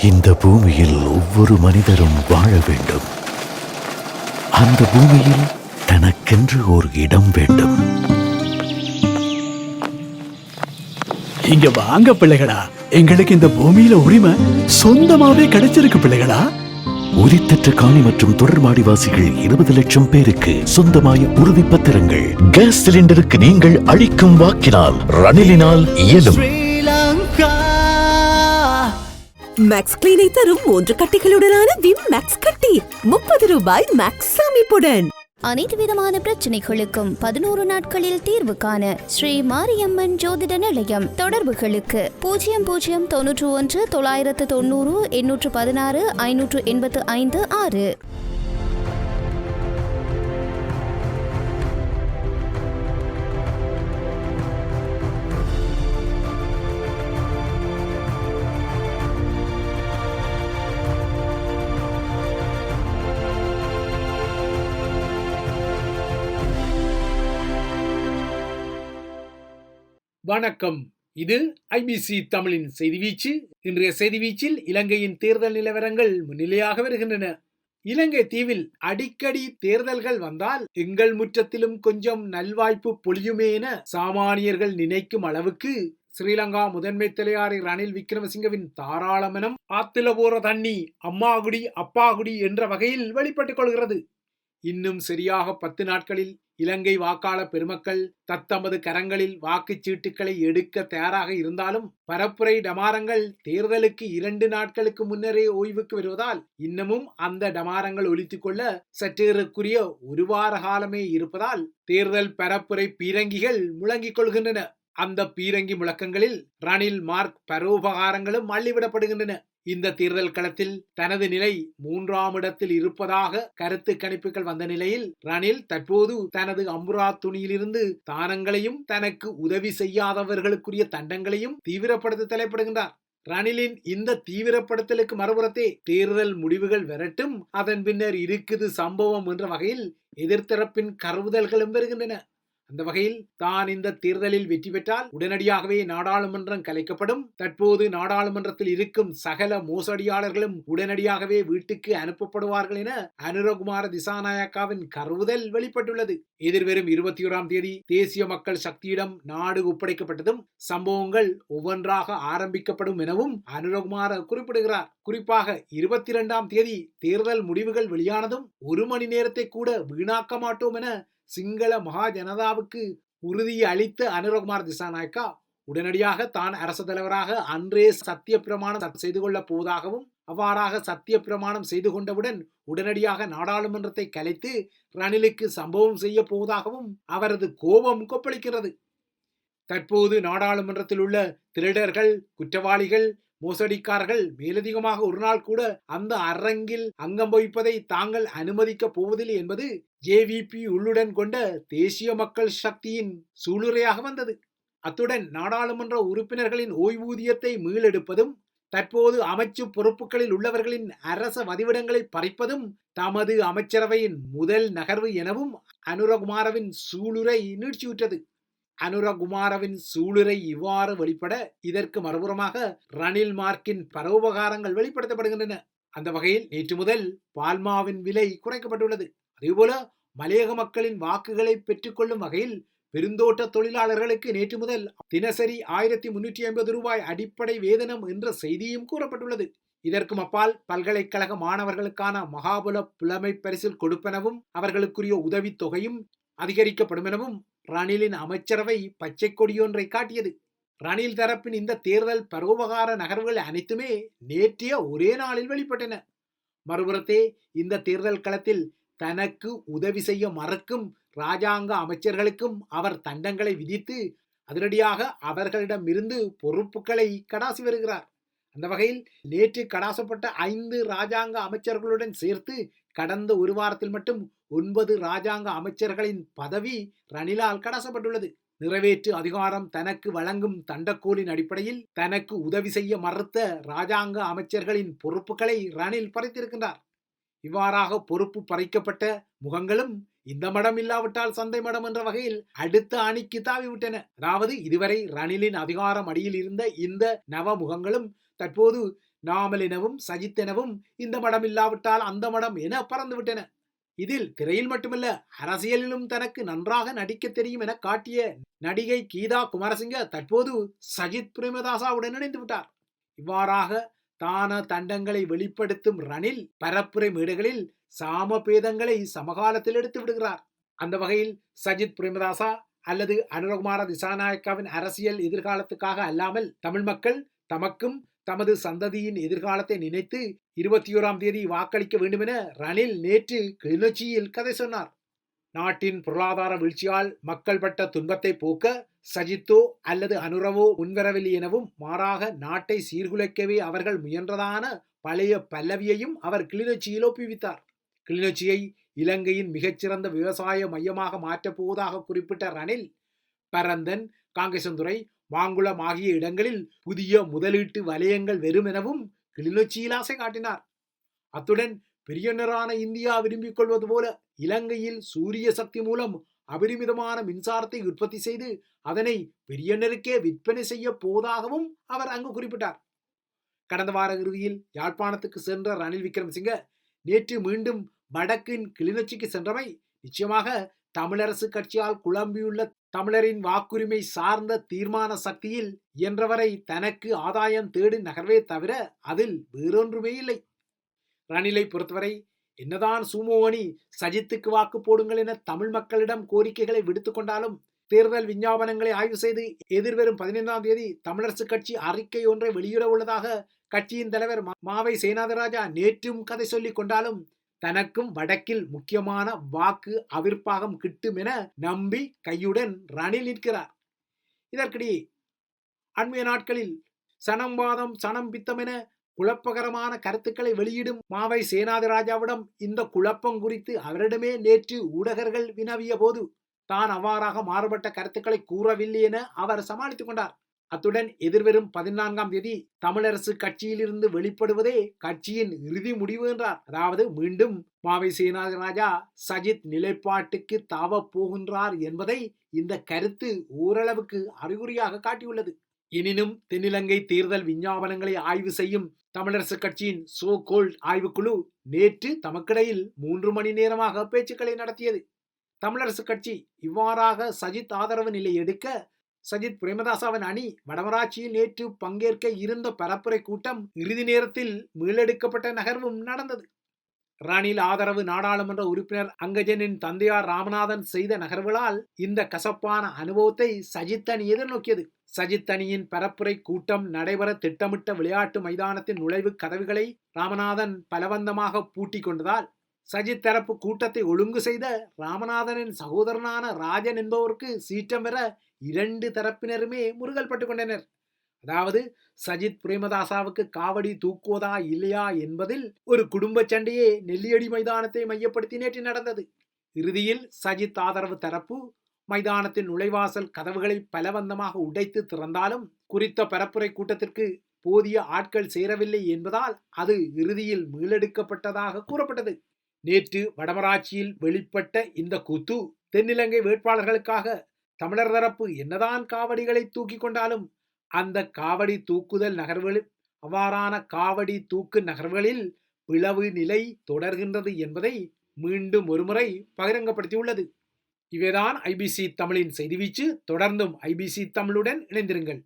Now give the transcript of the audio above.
இந்த பூமியில் ஒவ்வொரு மனிதரும் வாழ வேண்டும். அந்த பூமியில் தனக்கென்று ஒரு இடம் வேண்டும். இங்க வாங்க பிள்ளைகளா, எங்களுக்கு இந்த பூமியில உரிமை சொந்தமாவே கிடைச்சிருக்கு பிள்ளைகளா. உரித்தற்ற காணி மற்றும் தொடர்மாடிவாசிகள் 20 லட்சம் பேருக்கு சொந்தமாய உறுதி பத்திரங்கள். கேஸ் சிலிண்டருக்கு நீங்கள் அளிக்கும் வாக்கினால் ரணிலினால் இயலும். மேக்ஸ் கிளீனை தரும் 3 கட்டிகளுடனான விம் மேக்ஸ் கட்டி 30 ரூபாய் மேக்ஸ் அமைப்புடன். அனைத்து விதமான பிரச்சனைகளுக்கும் 11 நாட்களில் தீர்வு காண ஸ்ரீ மாரியம்மன் ஜோதிட நிலையம். தொடர்புகளுக்கு 0091 990 816 585 6. வணக்கம். இது ஐபிசி தமிழின் செய்தி வீச்சு. இன்றைய செய்தி வீச்சில் இலங்கையின் தேர்தல் நிலவரங்கள் முன்னிலையாக வருகின்றன. இலங்கை தீவில் அடிக்கடி தேர்தல்கள் வந்தால் எங்கள் முற்றத்திலும் கொஞ்சம் நல்வாய்ப்பு பொழியுமே என சாமானியர்கள் நினைக்கும் அளவுக்கு ஸ்ரீலங்கா முதன்மை தலைவர் ரணில் விக்ரமசிங்கவின் தாராளமனம் ஆத்தில போற தண்ணி அம்மாகுடி அப்பாகுடி என்ற வகையில் வெளிப்பட்டுக் கொள்கிறது. இன்னும் சரியாக 10 நாட்களில் இலங்கை வாக்காளர் பெருமக்கள் தத்தமது கரங்களில் வாக்குச்சீட்டுகளை எடுக்க தயாராக இருந்தாலும் பரப்புரை டமாரங்கள் தேர்தலுக்கு 2 நாட்களுக்கு முன்னரே ஓய்வுக்கு வருவதால் இன்னமும் அந்த டமாரங்கள் ஒலித்துக் கொள்ள சற்றேறக்குரிய ஒரு வார காலமே இருப்பதால் தேர்தல் பரப்புரை பீரங்கிகள் முழங்கிக் கொள்கின்றன. அந்த பீரங்கி முழக்கங்களில் ரணில் மார்க் பரோபகாரங்களும் அள்ளிவிடப்படுகின்றன. இந்த தேர்தல் களத்தில் தனது நிலை 3ஆம் இடத்தில் இருப்பதாக கருத்து கணிப்புகள் வந்த நிலையில் ரணில் தற்போது தனது அம்புரா துணியிலிருந்து தானங்களையும் தனக்கு உதவி செய்யாதவர்களுக்குரிய தண்டங்களையும் தீவிரப்படுத்த தலைப்படுகின்றார். ரணிலின் இந்த தீவிரப்படுத்தலுக்கு மறுபுறத்தே தேர்தல் முடிவுகள் வரட்டும், அதன் பின்னர் இருக்குது சம்பவம் என்ற வகையில் எதிர்த்தரப்பின் கருவுதல்களும் வருகின்றன. அந்த வகையில் தான் இந்த தேர்தலில் வெற்றி பெற்றால் உடனடியாகவே நாடாளுமன்றம் கலைக்கப்படும், தற்போது நாடாளுமன்றத்தில் இருக்கும் சகல மோசடியாளர்களும் உடனடியாகவே வீட்டுக்கு அனுப்பப்படுவார்கள் என அனுரகுமார திசாநாயக்காவின் கருவுதல் வெளிப்பட்டுள்ளது. எதிர்வரும் 21ஆம் தேதி தேசிய மக்கள் சக்தியிடம் நாடு ஒப்படைக்கப்பட்டதும் சம்பவங்கள் ஒவ்வொன்றாக ஆரம்பிக்கப்படும் எனவும் அனுரகுமார குறிப்பிடுகிறார். குறிப்பாக 22ஆம் தேதி தேர்தல் முடிவுகள் வெளியானதும் 1 மணி நேரத்தை கூட வீணாக்க மாட்டோம் என சிங்கள மகா ஜனதாவுக்கு உறுதியை அளித்த அனுரகுமார திசாநாயக்கா உடனடியாக தான் அரசு தலைவராக அன்றே சத்திய பிரமாணம் செய்து கொள்ளப் போவதாகவும் அவ்வாறாக சத்திய பிரமாணம் செய்து கொண்டவுடன் உடனடியாக நாடாளுமன்றத்தை கலைத்து ரணிலுக்கு சம்பவம் செய்ய போவதாகவும் அவரது கோபம் கொப்பளிக்கிறது. தற்போது நாடாளுமன்றத்தில் உள்ள திருடர்கள், குற்றவாளிகள், மோசடிக்காரர்கள் மேலதிகமாக ஒரு நாள் கூட அந்த அரங்கில் அங்கம் வகிப்பதை தாங்கள் அனுமதிக்க போவதில்லை என்பது ஜேவிபி உள்ளுடன் கொண்ட தேசிய மக்கள் சக்தியின் சூளுரையாக வந்தது. அத்துடன் நாடாளுமன்ற உறுப்பினர்களின் ஓய்வூதியத்தை மீளெடுப்பதும் தற்போது அமைச்சு பொறுப்புகளில் உள்ளவர்களின் அரச வதிவிடங்களை பறிப்பதும் தமது அமைச்சரவையின் முதல் நகர்வு எனவும் அனுரகுமாரவின் சூளுரை நீட்சியுற்றது. அனுரகுமாரவின் சூளுரை இவ்வாறு வெளிப்பட இதற்கு மறுபுறமாக ரணில் மார்க்கின் பரோபகாரங்கள் வெளிப்படுத்தப்படுகின்றன. அந்த வகையில் நேற்று முதல் பால்மாவின் விலை குறைக்கப்பட்டுள்ளது. அதேபோல மலையக மக்களின் வாக்குகளை பெற்றுக்கொள்ளும் வகையில் பெருந்தோட்ட தொழிலாளர்களுக்கு நேற்று முதல் தினசரி 1350 ரூபாய் அடிப்படை வேதனம் என்ற செய்தியும் கூறப்பட்டுள்ளது. இதற்கும் அப்பால் பல்கலைக்கழக மாணவர்களுக்கான மகாபல புலமை பரிசில் கொடுப்பனவும் அவர்களுக்குரிய உதவித்தொகையும் அதிகரிக்கப்படும் எனவும் ரணிலின் அமைச்சரவை பச்சை கொடியொன்றை காட்டியது. ரணில் தரப்பின் இந்த தேர்தல் பரோபகார நகர்வுகள் அனைத்துமே நேற்றைய ஒரே நாளில் வெளிப்பட்டன. மறுபுறத்தே இந்த தேர்தல் களத்தில் தனக்கு உதவி செய்ய மறுக்கும் இராஜாங்க அமைச்சர்களுக்கும் அவர் தண்டங்களை விதித்து அதிரடியாக அவர்களிடமிருந்து பொறுப்புகளை கடாசி வருகிறார். அந்த வகையில் நேற்று கடாசப்பட்ட 5 இராஜாங்க அமைச்சர்களுடன் சேர்த்து கடந்த ஒரு வாரத்தில் மட்டும் 9 இராஜாங்க அமைச்சர்களின் பதவி ரணிலால் கடாசப்பட்டுள்ளது. நிறைவேற்று அதிகாரம் தனக்கு வழங்கும் தண்டக்கோலின் அடிப்படையில் தனக்கு உதவி செய்ய மறுத்த இராஜாங்க அமைச்சர்களின் பொறுப்புகளை ரணில் பறித்திருக்கின்றார். இவ்வாறாக பொறுப்பு பறிக்கப்பட்ட முகங்களும் இந்த மடம் இல்லாவிட்டால் சந்தை மடம் என்ற வகையில் அடுத்த அணிக்கு தாவிவிட்டன. அதாவது இதுவரை ரணிலின் அதிகாரம் அடியில் இருந்த இந்த நவ முகங்களும் தற்போது நாமல் எனவும் சஜித் எனவும் இந்த மடம் இல்லாவிட்டால் அந்த மடம் என பறந்துவிட்டன. இதில் திரையில் மட்டுமல்ல அரசியலிலும் தனக்கு நன்றாக நடிக்க தெரியும் என காட்டிய நடிகை கீதா குமாரசிங்க தற்போது சஜித் பிரேமதாசாவுடன் இணைந்து விட்டார். இவ்வாறாக தான தண்டங்களை வெளிப்படுத்தும் ரணில் பரப்புரை மேடைகளில் சாம பேதங்களை சமகாலத்தில் எடுத்து விடுகிறார். அந்த வகையில் சஜித் பிரேமதாசா அல்லது அனுரகுமார திசாநாயக்காவின் அரசியல் எதிர்காலத்துக்காக அல்லாமல் தமிழ் மக்கள் தமக்கும் தமது சந்ததியின் எதிர்காலத்தை நினைத்து 21ஆம் தேதி வாக்களிக்க வேண்டும் என ரணில் நேற்று கிளிநொச்சியில் கதை சொன்னார். நாட்டின் பொருளாதார வீழ்ச்சியால் மக்கள் பட்ட துன்பத்தை போக்க சஜித்தோ அல்லது அனுரவோ முன்வரவில்லை எனவும் மாறாக நாட்டை சீர்குலைக்கவே அவர்கள் முயன்றதான பழைய பல்லவியையும் அவர் கிளிநொச்சியில் ஒப்புவித்தார். கிளிநொச்சியை இலங்கையின் மிகச்சிறந்த விவசாய மையமாக மாற்றப் போவதாக குறிப்பிட்ட ரணில் பரந்தன், காங்கேசந்துறை, மாங்குளம் ஆகிய இடங்களில் புதிய முதலீட்டு வலயங்கள் வெறும் எனவும் கிளிநொச்சியில் ஆசை காட்டினார். அத்துடன் பெரியனரான இந்தியா விரும்பிக் கொள்வது போல இலங்கையில் சூரிய சக்தி மூலம் அபரிமிதமான மின்சாரத்தை உற்பத்தி செய்து அதனை பெரியனருக்கே விற்பனை செய்ய போவதாகவும் அவர் அங்கு குறிப்பிட்டார். கடந்த வார இறுதியில் யாழ்ப்பாணத்துக்கு சென்ற ரணில் விக்ரமசிங்க நேற்று மீண்டும் வடக்கின் கிளிநொச்சிக்கு சென்றவை நிச்சயமாக தமிழரசு கட்சியால் குழம்பியுள்ள தமிழரின் வாக்குரிமை சார்ந்த தீர்மான சக்தியில் இயன்றவரை தனக்கு ஆதாயம் தேடும் நகர்வே தவிர அதில் வேறொன்றுமே இல்லை. ரணிலை பொறுத்தவரை என்னதான் சூமோ அணி சஜித்துக்கு வாக்கு போடுங்கள் என தமிழ் மக்களிடம் கோரிக்கைகளை விடுத்துக் கொண்டாலும் தேர்தல் விஞ்ஞாபனங்களை ஆய்வு செய்து எதிர்வரும் 15ஆம் தேதி தமிழரசு கட்சி அறிக்கை ஒன்றை வெளியிட உள்ளதாக கட்சியின் தலைவர் மாவை சேனாதிராஜா நேற்றும் கதை சொல்லிக் கொண்டாலும் தனக்கும் வடக்கில் முக்கியமான வாக்கு அவிர்ப்பாகம் கிட்டும் என நம்பி கையுடன் ரணில் நிற்கிறார். இதற்கிடையே அண்மைய நாட்களில் சனம்வாதம் சனம் பித்தம் என குழப்பகரமான கருத்துக்களை வெளியிடும் மாவை சேனாதிராஜாவிடம் இந்த குழப்பம் குறித்து அவரிடமே நேற்று ஊடகர்கள் வினவிய போது தான் அவ்வாறாக மாறுபட்ட கருத்துக்களை கூறவில்லை என அவர் சமாளித்துக் கொண்டார். அத்துடன் எதிர்வரும் 14ஆம் தேதி தமிழரசு கட்சியிலிருந்து வெளிப்படுவதே கட்சியின் இறுதி முடிவு என்றார். அதாவது மீண்டும் மாவை சேனாதிராஜா சஜித் நிலைப்பாட்டுக்கு தாவப் போகின்றார் என்பதை இந்த கருத்து ஓரளவுக்கு அறிகுறியாக காட்டியுள்ளது. எனினும் தென்னிலங்கை தேர்தல் விஞ்ஞாபனங்களை ஆய்வு செய்யும் தமிழரசு கட்சியின் சோ கோல்ட் ஆய்வுக்குழு நேற்று தமக்கிடையில் 3 மணி நேரமாக பேச்சுக்களை நடத்தியது. தமிழரசு கட்சி இவ்வாறாக சஜித் ஆதரவு நிலை எடுக்க சஜித் பிரேமதாசாவின் அணி வடமராட்சியில் நேற்று பங்கேற்க இருந்த பரப்புரை கூட்டம் இறுதி நேரத்தில் மீளெடுக்கப்பட்ட நகர்வும் நடந்தது. ரணில் ஆதரவு நாடாளுமன்ற உறுப்பினர் அங்கஜனின் தந்தையார் ராமநாதன் செய்த நகர்வுகளால் இந்த கசப்பான அனுபவத்தை சஜித் அணி எதிர்நோக்கியது. சஜித் அணியின் பரப்புரை கூட்டம் நடைபெற திட்டமிட்ட விளையாட்டு மைதானத்தின் நுழைவு கதவுகளை ராமநாதன் பலவந்தமாக பூட்டி கொண்டதால் சஜித் தரப்பு கூட்டத்தை ஒழுங்கு செய்த ராமநாதனின் சகோதரனான ராஜன் என்பவருக்கு சீற்றம் பெற 2 தரப்பினருமே முருகல் பட்டுக் கொண்டனர். அதாவது சஜித் பிரேமதாசாவுக்கு காவடி தூக்குவதா இல்லையா என்பதில் ஒரு குடும்ப சண்டையே நெல்லியடி மைதானத்தை மையப்படுத்தி நேற்று நடந்தது. இறுதியில் சஜித் ஆதரவு தரப்பு மைதானத்தின் நுழைவாசல் கதவுகளை பலவந்தமாக உடைத்து திறந்தாலும் குறித்த பரப்புரை கூட்டத்திற்கு போதிய ஆட்கள் சேரவில்லை என்பதால் அது இறுதியில் மீளெடுக்கப்பட்டதாக கூறப்பட்டது. நேற்று வடமராட்சியில் வெளிப்பட்ட இந்த கூத்து தென்னிலங்கை வேட்பாளர்களுக்காக தமிழர் தரப்பு என்னதான் காவடிகளை தூக்கி கொண்டாலும் அந்த காவடி தூக்குதல் நகர்வுகளில் அவ்வாறான காவடி தூக்கு நகர்வுகளில் பிளவு நிலை தொடர்கின்றது என்பதை மீண்டும் ஒருமுறை பகிரங்கப்படுத்தியுள்ளது. இவைதான் ஐபிசி தமிழின் செய்தி வீச்சு. தொடர்ந்தும் ஐபிசி தமிழுடன் இணைந்திருங்கள்.